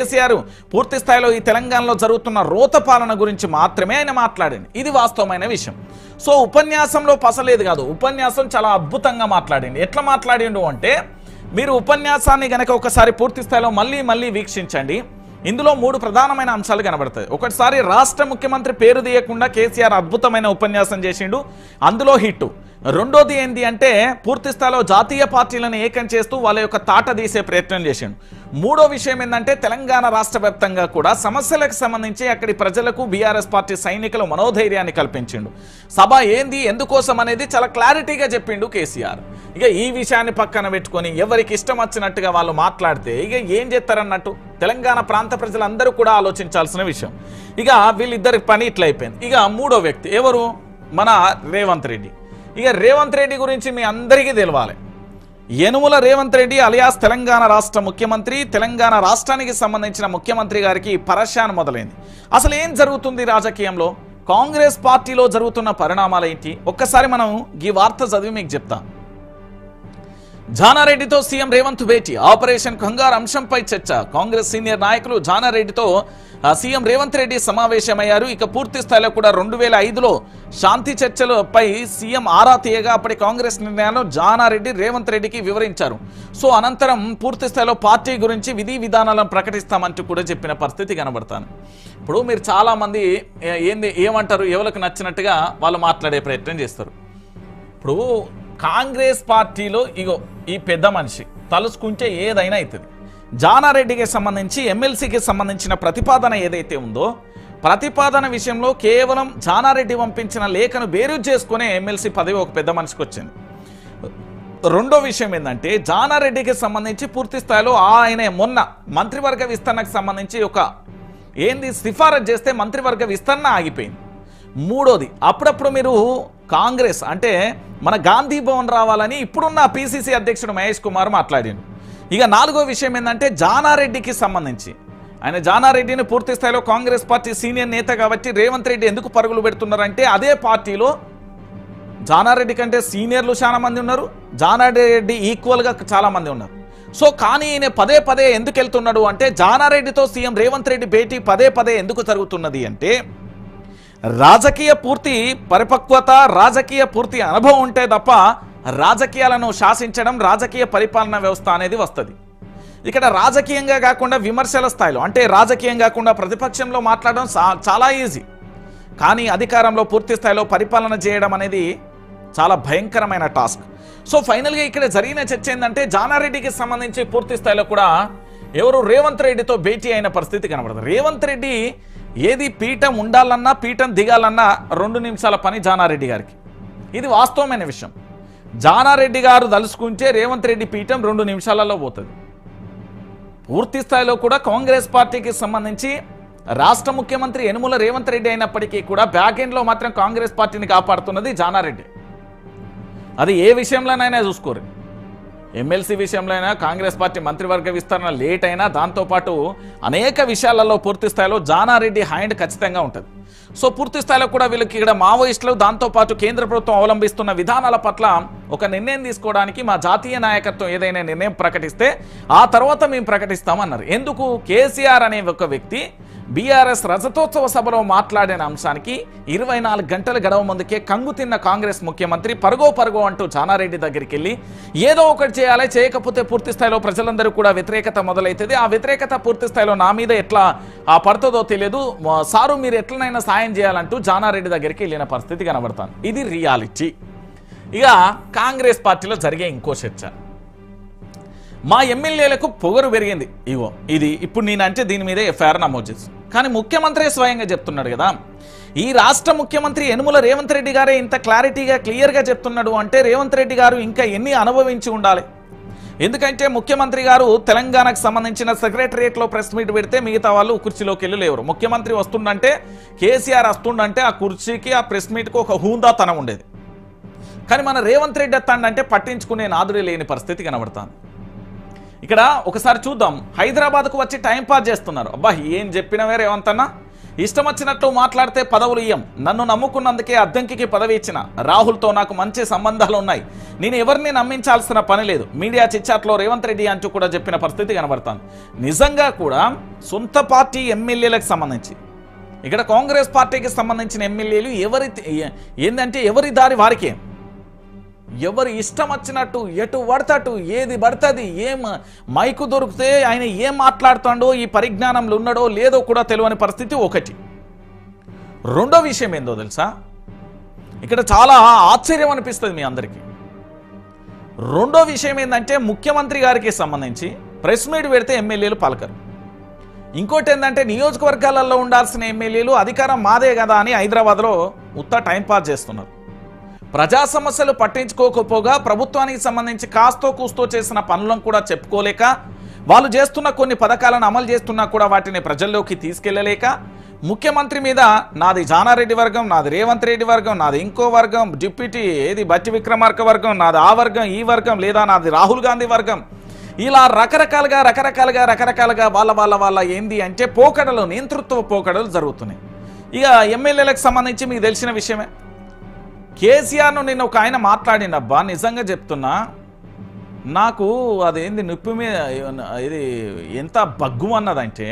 కేసీఆర్ పూర్తి స్థాయిలో ఈ తెలంగాణలో జరుగుతున్న రోత పాలన గురించి మాత్రమే ఆయన మాట్లాడింది. ఇది వాస్తవమైన విషయం. సో ఉపన్యాసంలో పసలేదు కాదు, ఉపన్యాసం చాలా అద్భుతంగా మాట్లాడింది. ఎట్లా మాట్లాడిండు అంటే, మీరు ఉపన్యాసాన్ని గనక ఒకసారి పూర్తి స్థాయిలో మళ్ళీ వీక్షించండి. ఇందులో 3 ప్రధానమైన అంశాలు కనబడతాయి. ఒకటిసారి రాష్ట్ర ముఖ్యమంత్రి పేరు తీయకుండా కేసీఆర్ అద్భుతమైన ఉపన్యాసం చేసిండు, అందులో హిట్. రెండోది ఏంటి అంటే, పూర్తి స్థాయిలో జాతీయ పార్టీలను ఏకం చేస్తూ వాళ్ళ యొక్క తాట తీసే ప్రయత్నం చేసిండు. మూడో విషయం ఏంటంటే, తెలంగాణ రాష్ట్ర వ్యాప్తంగా కూడా సమస్యలకు సంబంధించి అక్కడి ప్రజలకు బీఆర్ఎస్ పార్టీ సైనికులు మనోధైర్యాన్ని కల్పించిండు. సభ ఏంది ఎందుకోసం అనేది చాలా క్లారిటీగా చెప్పిండు కేసీఆర్. ఇక ఈ విషయాన్ని పక్కన పెట్టుకొని ఎవరికి ఇష్టం వచ్చినట్టుగా వాళ్ళు మాట్లాడితే ఇక ఏం చేస్తారన్నట్టు తెలంగాణ ప్రాంత ప్రజలందరూ కూడా ఆలోచించాల్సిన విషయం. ఇక వీళ్ళిద్దరి పని ఇట్లా అయిపోయింది. ఇక మూడో వ్యక్తి ఎవరు? మన రేవంత్ రెడ్డి. ఇక రేవంత్ రెడ్డి గురించి మీ అందరికీ తెలవాలి. యనుమల రేవంత్ రెడ్డి అలియాస్ తెలంగాణ రాష్ట్ర ముఖ్యమంత్రి, తెలంగాణ రాష్ట్రానికి సంబంధించిన ముఖ్యమంత్రి గారికి పరశాన్ మొదలైంది. అసలు ఏం జరుగుతుంది రాజకీయంలో, కాంగ్రెస్ పార్టీలో జరుగుతున్న పరిణామాలు ఏంటి? ఒక్కసారి మనం ఈ వార్త చదివి మీకు చెప్తా. జానారెడ్డితో సీఎం రేవంత్ భేటీ, ఆపరేషన్ కంగారు అంశంపై చర్చ. కాంగ్రెస్ సీనియర్ నాయకులు జానారెడ్డితో సీఎం రేవంత్ రెడ్డి సమావేశమయ్యారు. ఇక పూర్తి స్థాయిలో కూడా 2005లో శాంతి చర్చలపై సీఎం ఆరా తీయగా అప్పటి కాంగ్రెస్ నిర్ణయాలను జానారెడ్డి రేవంత్ రెడ్డికి వివరించారు. సో అనంతరం పూర్తి స్థాయిలో పార్టీ గురించి విధి విధానాలను ప్రకటిస్తామంటూ కూడా చెప్పిన పరిస్థితి కనబడతాను. ఇప్పుడు మీరు చాలామంది ఏమంటారు, ఎవరికి నచ్చినట్టుగా వాళ్ళు మాట్లాడే ప్రయత్నం చేస్తారు. ఇప్పుడు కాంగ్రెస్ పార్టీలో ఇగో ఈ పెద్ద మనిషి తలుసుకుంటే ఏదైనా అవుతుంది. జానారెడ్డికి సంబంధించి ఎమ్మెల్సీకి సంబంధించిన ప్రతిపాదన ఏదైతే ఉందో, ప్రతిపాదన విషయంలో కేవలం జానారెడ్డి పంపించిన లేఖను బేరీజు చేసుకునే ఎమ్మెల్సీ పదవి ఒక పెద్ద మనిషికి వచ్చింది. రెండో విషయం ఏంటంటే, జానారెడ్డికి సంబంధించి పూర్తి స్థాయిలో ఆయన మొన్న మంత్రివర్గ విస్తరణకు సంబంధించి ఒక సిఫారసు చేస్తే మంత్రివర్గ విస్తరణ ఆగిపోయింది. మూడోది, అప్పుడప్పుడు మీరు కాంగ్రెస్ అంటే మన గాంధీ భవన్ రావాలని ఇప్పుడున్న పిసిసి అధ్యక్షుడు మహేష్ కుమార్ మాట్లాడాడు. ఇక నాలుగో విషయం ఏంటంటే, జానారెడ్డికి సంబంధించి ఆయన జానారెడ్డిని పూర్తి స్థాయిలో కాంగ్రెస్ పార్టీ సీనియర్ నేత కాబట్టి రేవంత్ రెడ్డి ఎందుకు పరుగులు పెడుతున్నారంటే, అదే పార్టీలో జానారెడ్డి కంటే సీనియర్లు చాలా మంది ఉన్నారు, జానారెడ్డి ఈక్వల్గా చాలా మంది ఉన్నారు. సో కానీ ఈయన పదే ఎందుకు వెళ్తున్నాడు అంటే, జానారెడ్డితో సీఎం రేవంత్ రెడ్డి భేటీ పదే ఎందుకు జరుగుతున్నది అంటే, రాజకీయ పూర్తి పరిపక్వత, రాజకీయ పూర్తి అనుభవం ఉంటే తప్ప రాజకీయాలను శాసించడం, రాజకీయ పరిపాలన వ్యవస్థ అనేది వస్తుంది. ఇక్కడ రాజకీయంగా కాకుండా విమర్శల స్థాయిలో, అంటే రాజకీయం కాకుండా ప్రతిపక్షంలో మాట్లాడడం చాలా ఈజీ, కానీ అధికారంలో పూర్తి స్థాయిలో పరిపాలన చేయడం అనేది చాలా భయంకరమైన టాస్క్. సో ఫైనల్గా ఇక్కడ జరిగిన చర్చ ఏంటంటే, జానారెడ్డికి సంబంధించి పూర్తి స్థాయిలో కూడా ఎవరు రేవంత్ రెడ్డితో భేటీ అయిన పరిస్థితి కనబడుతుంది. రేవంత్ రెడ్డి ఏది పీఠం ఉండాలన్నా పీఠం దిగాలన్నా 2 నిమిషాల పని జానారెడ్డి గారికి. ఇది వాస్తవమైన విషయం. జానారెడ్డి గారు తలుసుకుంటే రేవంత్ రెడ్డి పీఠం 2 నిమిషాలలో పోతుంది. పూర్తి స్థాయిలో కూడా కాంగ్రెస్ పార్టీకి సంబంధించి రాష్ట్ర ముఖ్యమంత్రి యనుమల రేవంత్ రెడ్డి అయినప్పటికీ కూడా బ్యాక్ ఎండ్లో మాత్రం కాంగ్రెస్ పార్టీని కాపాడుతున్నది జానారెడ్డి. అది ఏ విషయంలోనైనా చూసుకోరు. ఎమ్మెల్సీ విషయంలో అయినా, కాంగ్రెస్ పార్టీ మంత్రివర్గ విస్తరణ లేట్ అయినా, దాంతోపాటు అనేక విషయాలలో పూర్తి స్థాయిలో జానారెడ్డి హ్యాండ్ ఖచ్చితంగా ఉంటుంది. సో పూర్తి స్థాయిలో కూడా వీళ్ళకి ఇక్కడ మావోయిస్టులు, దాంతోపాటు కేంద్ర ప్రభుత్వం అవలంబిస్తున్న విధానాల పట్ల ఒక నిర్ణయం తీసుకోవడానికి మా జాతీయ నాయకత్వం ఏదైనా నిర్ణయం ప్రకటిస్తే ఆ తర్వాత మేము ప్రకటిస్తామన్నారు. ఎందుకు? కేసీఆర్ అనే ఒక వ్యక్తి బీఆర్ఎస్ రజతోత్సవ సభలో మాట్లాడిన అంశానికి 24 గంటల గడవ ముందుకే కంగు తిన్న కాంగ్రెస్ ముఖ్యమంత్రి పరుగో అంటూ జానారెడ్డి దగ్గరికి వెళ్ళి ఏదో ఒకటి చేయాలి, చేయకపోతే పూర్తి స్థాయిలో ప్రజలందరూ కూడా వ్యతిరేకత మొదలవుతుంది, ఆ వ్యతిరేకత పూర్తి స్థాయిలో నా మీద ఎట్లా పడుతుందో తెలియదు, సారు మీరు ఎట్లనైనా సాయం చేయాలంటూ జానారెడ్డి దగ్గరికి వెళ్ళిన పరిస్థితి కనబడతాను. ఇది రియాలిటీ. ఇక కాంగ్రెస్ పార్టీలో జరిగే ఇంకో చర్చ, మా ఎమ్మెల్యేలకు పొగరు పెరిగింది. ఇగో ఇది ఇప్పుడు నేనంటే దీని మీదే ఎఫ్ఐఆర్ నమోదు చేసి, కానీ ముఖ్యమంత్రి స్వయంగా చెప్తున్నాడు కదా. ఈ రాష్ట్ర ముఖ్యమంత్రి యనుమల రేవంత్ రెడ్డి గారే ఇంత క్లారిటీగా క్లియర్గా చెప్తున్నాడు అంటే రేవంత్ రెడ్డి గారు ఇంకా ఎన్ని అనుభవించి ఉండాలి. ఎందుకంటే ముఖ్యమంత్రి గారు తెలంగాణకు సంబంధించిన సెక్రటరియట్లో ప్రెస్ మీట్ పెడితే మిగతా వాళ్ళు కుర్చీలోకి వెళ్ళి లేవరు. ముఖ్యమంత్రి వస్తుండంటే, కేసీఆర్ వస్తుండంటే ఆ కుర్చీకి ఆ ప్రెస్ మీట్కి ఒక హూందాతనం ఉండేది. కానీ మన రేవంత్ రెడ్డి వస్తాడంటే పట్టించుకునే నాదుడే లేని పరిస్థితి కనబడుతుంది. ఇక్కడ ఒకసారి చూద్దాం. హైదరాబాద్కు వచ్చి టైంపాస్ చేస్తున్నారు. అబ్బా ఏం చెప్పినవే రేవంత్ అన్న, ఇష్టం వచ్చినట్టు మాట్లాడితే పదవులు ఇయ్యం, నన్ను నమ్ముకున్నందుకే అద్దంకికి పదవి ఇచ్చిన, రాహుల్తో నాకు మంచి సంబంధాలు ఉన్నాయి, నేను ఎవరిని నమ్మించాల్సిన పని లేదు, మీడియా చిచ్చాట్లో రేవంత్ రెడ్డి అంటూ కూడా చెప్పిన పరిస్థితి కనబడుతుంది. నిజంగా కూడా సొంత పార్టీ ఎమ్మెల్యేలకు సంబంధించి ఇక్కడ కాంగ్రెస్ పార్టీకి సంబంధించిన ఎమ్మెల్యేలు ఎవరి దారి వారికే, ఎవరు ఇష్టం వచ్చినట్టు ఎటు పడతాటు ఏది పడుతుంది, ఏం మైకు దొరికితే ఆయన ఏం మాట్లాడుతాడో ఈ పరిజ్ఞానంలో ఉన్నాడో లేదో కూడా తెలియని పరిస్థితి ఒకటి. రెండో విషయం ఏందో తెలుసా, ఇక్కడ చాలా ఆశ్చర్యం అనిపిస్తుంది మీ అందరికీ. రెండో విషయం ఏంటంటే ముఖ్యమంత్రి గారికి సంబంధించి ప్రెస్ మీట్ పెడితే ఎమ్మెల్యేలు పలకరు. ఇంకోటి ఏంటంటే నియోజకవర్గాలలో ఉండాల్సిన ఎమ్మెల్యేలు అధికారం మాదే కదా అని హైదరాబాద్లో ఉత్తా టైంపాస్ చేస్తున్నారు. ప్రజా సమస్యలు పట్టించుకోకపోగా ప్రభుత్వానికి సంబంధించి కాస్తో కూస్తో చేసిన పనులను కూడా చెప్పుకోలేక, వాళ్ళు చేస్తున్న కొన్ని పథకాలను అమలు చేస్తున్నా కూడా వాటిని ప్రజల్లోకి తీసుకెళ్లలేక, ముఖ్యమంత్రి మీద నాది జానారెడ్డి వర్గం, నాది రేవంత్ రెడ్డి వర్గం, నాది ఇంకో వర్గం, డిప్యూటీ బట్టి విక్రమార్క వర్గం, నాది ఆ వర్గం ఈ వర్గం, లేదా నాది రాహుల్ గాంధీ వర్గం, ఇలా రకరకాలుగా వాళ్ళ ఏంది అంటే పోకడలు, నియంతృత్వ పోకడలు జరుగుతున్నాయి. ఇక ఎమ్మెల్యేలకు సంబంధించి మీకు తెలిసిన విషయమే. కేసీఆర్ను నిన్న ఒక ఆయన మాట్లాడినబ్బా, నిజంగా చెప్తున్నా, నాకు అదేంది నొప్పి మీద ఇది ఎంత బగ్గు అన్నదంటే,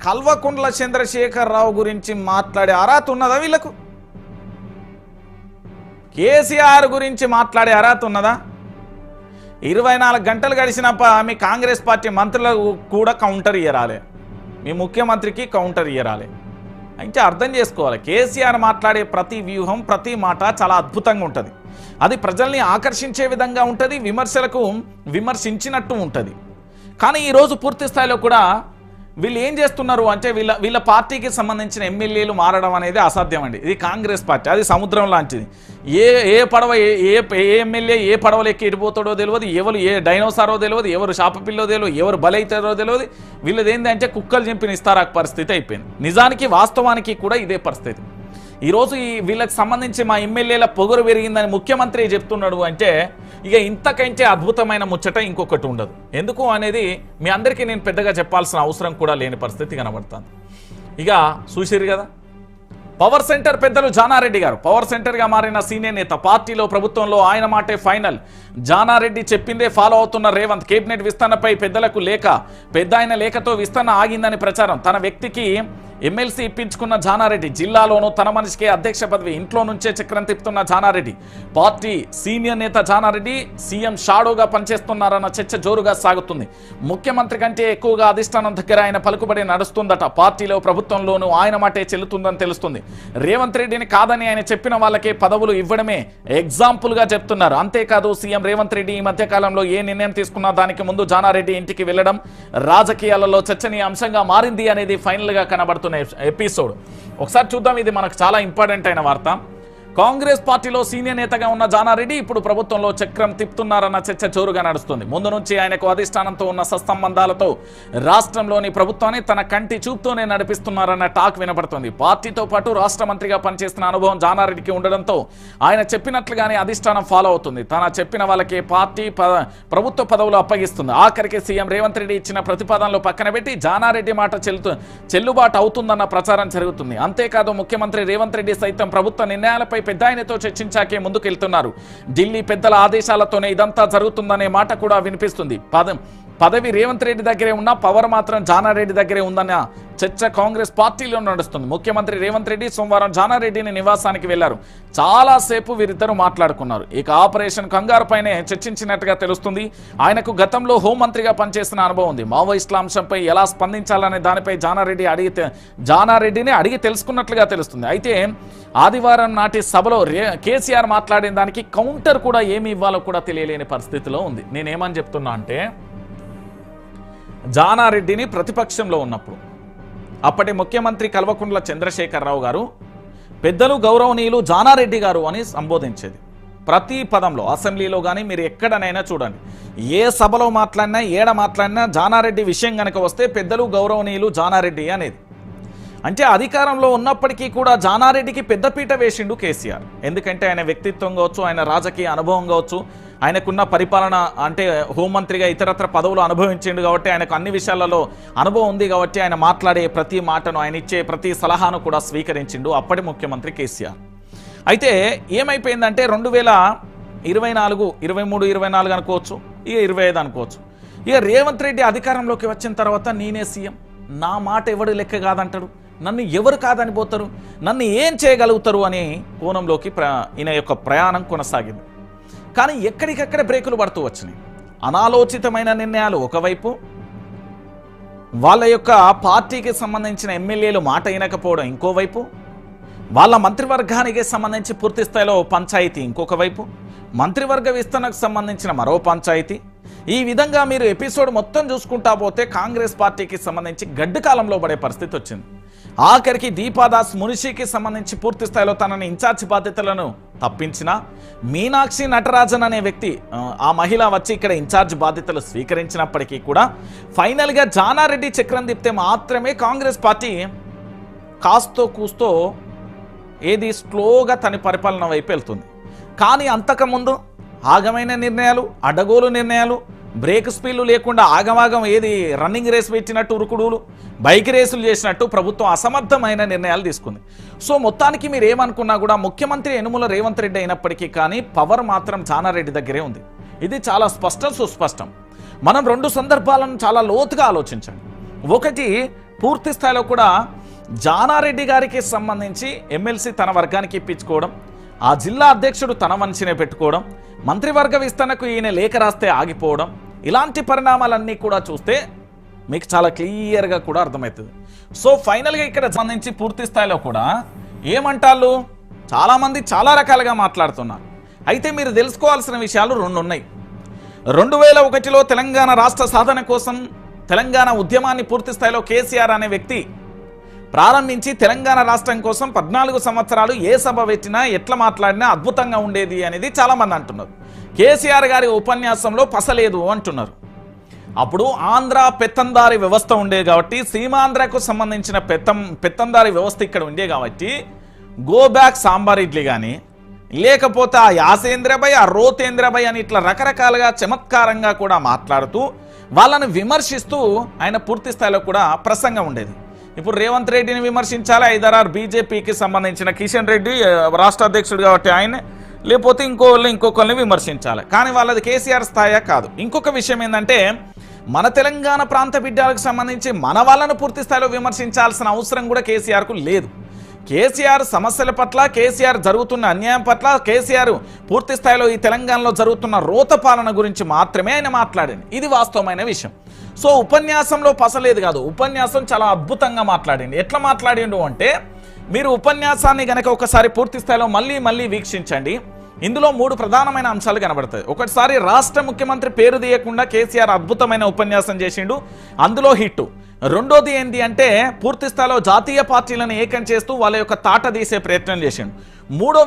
కల్వకుంట్ల చంద్రశేఖరరావు గురించి మాట్లాడే అర్హత ఉన్నదా వీళ్ళకు? కేసీఆర్ గురించి మాట్లాడే అర్హత ఉన్నదా? 24 గంటలు గడిచినప్ప మీ కాంగ్రెస్ పార్టీ మంత్రులకు కూడా కౌంటర్ ఇయ్యరాలే, మీ ముఖ్యమంత్రికి కౌంటర్ ఇయ్యరాలే. అంటే అర్థం చేసుకోవాలి, కేసీఆర్ మాట్లాడే ప్రతి వ్యూహం ప్రతి మాట చాలా అద్భుతంగా ఉంటుంది. అది ప్రజల్ని ఆకర్షించే విధంగా ఉంటుంది, విమర్శలకు విమర్శించినట్టు ఉంటుంది. కానీ ఈరోజు పూర్తి స్థాయిలో కూడా వీళ్ళు ఏం చేస్తున్నారు అంటే వీళ్ళ పార్టీకి సంబంధించిన ఎమ్మెల్యేలు మారడం అనేది అసాధ్యం అండి. ఇది కాంగ్రెస్ పార్టీ, అది సముద్రం లాంటిది. ఏ పడవ ఏ ఎమ్మెల్యే ఏ పడవలు ఎక్కి ఎడిపోతాడో తెలియదు, ఎవరు ఏ డైనోసారో తెలియదు, ఎవరు షాపపిల్లో తెలియదు, ఎవరు బలైతారో తెలియదు. వీళ్ళది ఏంటంటే కుక్కలు చింపిన ఇస్తారా పరిస్థితి అయిపోయింది. నిజానికి వాస్తవానికి కూడా ఇదే పరిస్థితి. ఈరోజు వీళ్ళకి సంబంధించి మా ఎమ్మెల్యేల పొగరు పెరిగిందని ముఖ్యమంత్రి చెప్తున్నాడు అంటే ఇక ఇంతకంటే అద్భుతమైన ముచ్చట ఇంకొకటి ఉండదు. ఎందుకు అనేది మీ అందరికీ నేను పెద్దగా చెప్పాల్సిన అవసరం కూడా లేని పరిస్థితి కనబడుతుంది. ఇక చూసిరు కదా, పవర్ సెంటర్ పెద్దలు జానారెడ్డి గారు పవర్ సెంటర్గా మారిన సీనియర్ నేత, పార్టీలో ప్రభుత్వంలో ఆయన మాటే ఫైనల్. జానారెడ్డి చెప్పిందే ఫాలో అవుతున్న రేవంత్. కేబినెట్ విస్తరణపై పెద్దలకు లేఖ, పెద్ద ఆయన లేఖతో విస్తరణ ఆగిందని ప్రచారం. తన వ్యక్తికి ఎమ్మెల్సీ ఇప్పించుకున్న జానారెడ్డి, జిల్లాలోనూ తన మనిషికే అధ్యక్ష పదవి, ఇంట్లో నుంచే చక్రం తిప్పుతున్న జానారెడ్డి. పార్టీ సీనియర్ నేత జానారెడ్డి సీఎం షాడోగా పనిచేస్తున్నారన్న చర్చ జోరుగా సాగుతుంది. ముఖ్యమంత్రి కంటే ఎక్కువగా అధిష్టానం దగ్గర ఆయన పలుకుబడి నడుస్తుందట. పార్టీలో ప్రభుత్వంలోనూ ఆయన మాటే చెల్లుతుందని తెలుస్తుంది. రేవంత్ రెడ్డిని కాదని ఆయన చెప్పిన వాళ్ళకే పదవులు ఇవ్వడమే ఎగ్జాంపుల్ గా చెప్తున్నారు. అంతేకాదు సీఎం రేవంత్ రెడ్డి ఈ మధ్య కాలంలో ఏ నిర్ణయం తీసుకున్నా దానికి ముందు జానారెడ్డి ఇంటికి వెళ్లడం రాజకీయాలలో చర్చనీయాంశంగా మారింది అనేది ఫైనల్ గా కనబడుతుంది ఎపిసోడ్. ఒకసారి చూద్దాం, ఇది మనకు చాలా ఇంపార్టెంట్ అయిన వార్త. కాంగ్రెస్ పార్టీలో సీనియర్ నేతగా ఉన్న జానారెడ్డి ఇప్పుడు ప్రభుత్వంలో చక్రం తిప్పుతున్నారన్న చర్చ జోరుగా నడుస్తుంది. ముందు నుంచి ఆయనకు అధిష్టానంతో ఉన్న సత్సంబంధాలతో రాష్ట్రంలోని ప్రభుత్వాన్ని తన కంటి చూపుతోనే నడిపిస్తున్నారన్న టాక్ వినపడుతుంది. పార్టీతో పాటు రాష్ట్ర మంత్రిగా పనిచేస్తున్న అనుభవం జానారెడ్డికి ఉండడంతో ఆయన చెప్పినట్లుగానే అధిష్టానం ఫాలో అవుతుంది. తన చెప్పిన వాళ్ళకి పార్టీ ప్రభుత్వ పదవులు అప్పగిస్తుంది. ఆఖరికి సీఎం రేవంత్ రెడ్డి ఇచ్చిన ప్రతిపాదనలు పక్కన పెట్టి జానారెడ్డి మాట చెల్లుబాటు అవుతుందన్న ప్రచారం జరుగుతుంది. అంతేకాదు ముఖ్యమంత్రి రేవంత్ రెడ్డి సైతం ప్రభుత్వ నిర్ణయాలపై పెద్ద ఆయనతో చర్చించాకే ముందుకెళ్తున్నారు. ఢిల్లీ పెద్దల ఆదేశాలతోనే ఇదంతా జరుగుతుందనే మాట కూడా వినిపిస్తుంది. పదవి రేవంత్ రెడ్డి దగ్గరే ఉన్న పవర్ మాత్రం జానారెడ్డి దగ్గరే ఉందన్న చర్చ కాంగ్రెస్ పార్టీలో నడుస్తుంది. ముఖ్యమంత్రి రేవంత్ రెడ్డి సోమవారం జానారెడ్డిని నివాసానికి వెళ్లారు. చాలాసేపు వీరిద్దరూ మాట్లాడుకున్నారు. ఇక ఆపరేషన్ కంగారు పైనే చర్చించినట్టుగా తెలుస్తుంది. ఆయనకు గతంలో హోంమంత్రిగా పనిచేసిన అనుభవం ఉంది. మావోయిస్టుల అంశంపై ఎలా స్పందించాలనే దానిపై జానారెడ్డిని అడిగి తెలుసుకున్నట్లుగా తెలుస్తుంది. అయితే ఆదివారం నాటి సభలో కేసీఆర్ మాట్లాడిన దానికి కౌంటర్ కూడా ఏమి ఇవ్వాలో కూడా తెలియలేని పరిస్థితిలో ఉంది. నేనేమని చెప్తున్నా అంటే, జానారెడ్డిని ప్రతిపక్షంలో ఉన్నప్పుడు అప్పటి ముఖ్యమంత్రి కల్వకుంట్ల చంద్రశేఖరరావు గారు పెద్దలు గౌరవనీయులు జానారెడ్డి గారు అని సంబోధించేది. ప్రతి పదంలో అసెంబ్లీలో కానీ మీరు ఎక్కడనైనా చూడండి, ఏ సభలో మాట్లాడినా ఏడ మాట్లాడినా జానారెడ్డి విషయం కనుక వస్తే పెద్దలు గౌరవనీయులు జానారెడ్డి అనేది. అంటే అధికారంలో ఉన్నప్పటికీ కూడా జానారెడ్డికి పెద్దపీట వేసిండు కేసీఆర్. ఎందుకంటే ఆయన వ్యక్తిత్వం కావచ్చు, ఆయన రాజకీయ అనుభవం కావచ్చు, ఆయనకున్న పరిపాలన అంటే హోంమంత్రిగా ఇతరత్ర పదవులు అనుభవించిండు కాబట్టి ఆయనకు అన్ని విషయాలలో అనుభవం ఉంది కాబట్టి ఆయన మాట్లాడే ప్రతి మాటను, ఆయన ఇచ్చే ప్రతి సలహాను కూడా స్వీకరించిండు అప్పటి ముఖ్యమంత్రి కేసీఆర్. అయితే ఏమైపోయిందంటే 2024, 23, 24 అనుకోవచ్చు, ఇక 25 అనుకోవచ్చు. ఇక రేవంత్ రెడ్డి అధికారంలోకి వచ్చిన తర్వాత నేనే సీఎం, నా మాట ఎవడు లెక్క కాదంటాడు, నన్ను ఎవరు కాదని పోతారు, నన్ను ఏం చేయగలుగుతారు అనే కోణంలోకి ఈయన యొక్క ప్రయాణం కొనసాగింది. కానీ ఎక్కడికక్కడ బ్రేకులు పడుతూ వచ్చినాయి. అనాలోచితమైన నిర్ణయాలు ఒకవైపు, వాళ్ళ యొక్క పార్టీకి సంబంధించిన ఎమ్మెల్యేలు మాట వినకపోవడం ఇంకోవైపు, వాళ్ళ మంత్రివర్గానికి సంబంధించి పూర్తి స్థాయిలో పంచాయతీ ఇంకొక వైపు, మంత్రివర్గ విస్తరణకు సంబంధించిన మరో పంచాయతీ. ఈ విధంగా మీరు ఎపిసోడ్ మొత్తం చూసుకుంటా పోతే కాంగ్రెస్ పార్టీకి సంబంధించి గడ్డు కాలంలో పడే పరిస్థితి వచ్చింది. ఆఖరికి దీపాదాస్ మునిషికి సంబంధించి పూర్తి స్థాయిలో తనని ఇన్ఛార్జి బాధ్యతలను తప్పించిన మీనాక్షి నటరాజన్ అనే వ్యక్తి, ఆ మహిళ వచ్చి ఇక్కడ ఇన్ఛార్జ్ బాధ్యతలు స్వీకరించినప్పటికీ కూడా ఫైనల్గా జానారెడ్డి చక్రం తిప్పితే మాత్రమే కాంగ్రెస్ పార్టీ కాస్తో కూస్తో ఏది స్లోగా తన పరిపాలన వైపు వెళ్తుంది. కానీ అంతకుముందు ఆగమైన నిర్ణయాలు, అడ్డగోలు నిర్ణయాలు, బ్రేక్ స్పీడ్లు లేకుండా ఆగమాగం ఏది రన్నింగ్ రేస్ పెట్టినట్టు ఉరుకుడులు, బైక్ రేసులు చేసినట్టు ప్రభుత్వం అసమర్థమైన నిర్ణయాలు తీసుకుంది. సో మొత్తానికి మీరు ఏమనుకున్నా కూడా ముఖ్యమంత్రి యనుమల రేవంత్ రెడ్డి అయినప్పటికీ కానీ పవర్ మాత్రం జానారెడ్డి దగ్గరే ఉంది. ఇది చాలా స్పష్టం, సుస్పష్టం. మనం 2 సందర్భాలను చాలా లోతుగా ఆలోచించండి. ఒకటి, పూర్తి స్థాయిలో కూడా జానారెడ్డి గారికి సంబంధించి ఎమ్మెల్సీ తన వర్గానికి ఇప్పించుకోవడం, ఆ జిల్లా అధ్యక్షుడు తన మనిషినే పెట్టుకోవడం, మంత్రివర్గ విస్తరణకు ఈయన లేఖ రాస్తే ఆగిపోవడం, ఇలాంటి పరిణామాలన్నీ కూడా చూస్తే మీకు చాలా క్లియర్గా కూడా అర్థమవుతుంది. సో ఫైనల్గా ఇక్కడ సంబంధించి పూర్తి స్థాయిలో కూడా ఏమంటారు, చాలామంది చాలా రకాలుగా మాట్లాడుతున్నారు. అయితే మీరు తెలుసుకోవాల్సిన విషయాలు 2 ఉన్నాయి. 2001లో తెలంగాణ రాష్ట్ర సాధన కోసం తెలంగాణ ఉద్యమాన్ని పూర్తి స్థాయిలో కేసీఆర్ అనే వ్యక్తి ప్రారంభించి తెలంగాణ రాష్ట్రం కోసం 14 సంవత్సరాలు ఏ సభ పెట్టినా ఎట్లా మాట్లాడినా అద్భుతంగా ఉండేది అనేది చాలామంది అంటున్నారు. కేసీఆర్ గారి ఉపన్యాసంలో పసలేదు అంటున్నారు. అప్పుడు ఆంధ్ర పెత్తందారి వ్యవస్థ ఉండేది కాబట్టి, సీమాంధ్రకు సంబంధించిన పెత్తందారి వ్యవస్థ ఇక్కడ ఉండే కాబట్టి గో బ్యాక్ సాంబార్ ఇడ్లీ కానీ, లేకపోతే ఆ యాసేంద్రభై, ఆ రోతేంద్రభై అని ఇట్లా రకరకాలుగా చమత్కారంగా కూడా మాట్లాడుతూ వాళ్ళని విమర్శిస్తూ ఆయన పూర్తి స్థాయిలో కూడా ప్రసంగం ఉండేది. ఇప్పుడు రేవంత్ రెడ్డిని విమర్శించాలి, ఐదరార్ బీజేపీకి సంబంధించిన కిషన్ రెడ్డి రాష్ట్ర అధ్యక్షుడు కాబట్టి ఆయన, లేకపోతే ఇంకొకరిని విమర్శించాలి. కానీ వాళ్ళది కేసీఆర్ స్థాయి కాదు. ఇంకొక విషయం ఏంటంటే, మన తెలంగాణ ప్రాంత బిడ్డలకు సంబంధించి మన వాళ్ళను పూర్తి స్థాయిలో విమర్శించాల్సిన అవసరం కూడా కేసీఆర్కు లేదు. కేసీఆర్ సమస్యల పట్ల, కేసీఆర్ జరుగుతున్న అన్యాయం పట్ల, కేసీఆర్ పూర్తి స్థాయిలో ఈ తెలంగాణలో జరుగుతున్న రోత పాలన గురించి మాత్రమే ఆయన మాట్లాడింది. ఇది వాస్తవమైన విషయం. సో ఉపన్యాసంలో పసలేదు కాదు, ఉపన్యాసం చాలా అద్భుతంగా మాట్లాడింది. ఎట్లా మాట్లాడిండు అంటే, మీరు ఉపన్యాసాన్ని గనక ఒకసారి పూర్తి స్థాయిలో మళ్ళీ వీక్షించండి. ఇందులో 3 ప్రధానమైన అంశాలు కనబడతాయి. ఒకటిసారి రాష్ట్ర ముఖ్యమంత్రి పేరు తీయకుండా కేసీఆర్ అద్భుతమైన ఉపన్యాసం చేసిండు, అందులో హిట్టు. రెండోది ఏంటి అంటే, పూర్తి స్థాయిలో జాతీయ పార్టీలను ఏకం చేస్తూ వాళ్ళ యొక్క తాట తీసే ప్రయత్నం చేసిండు. మూడో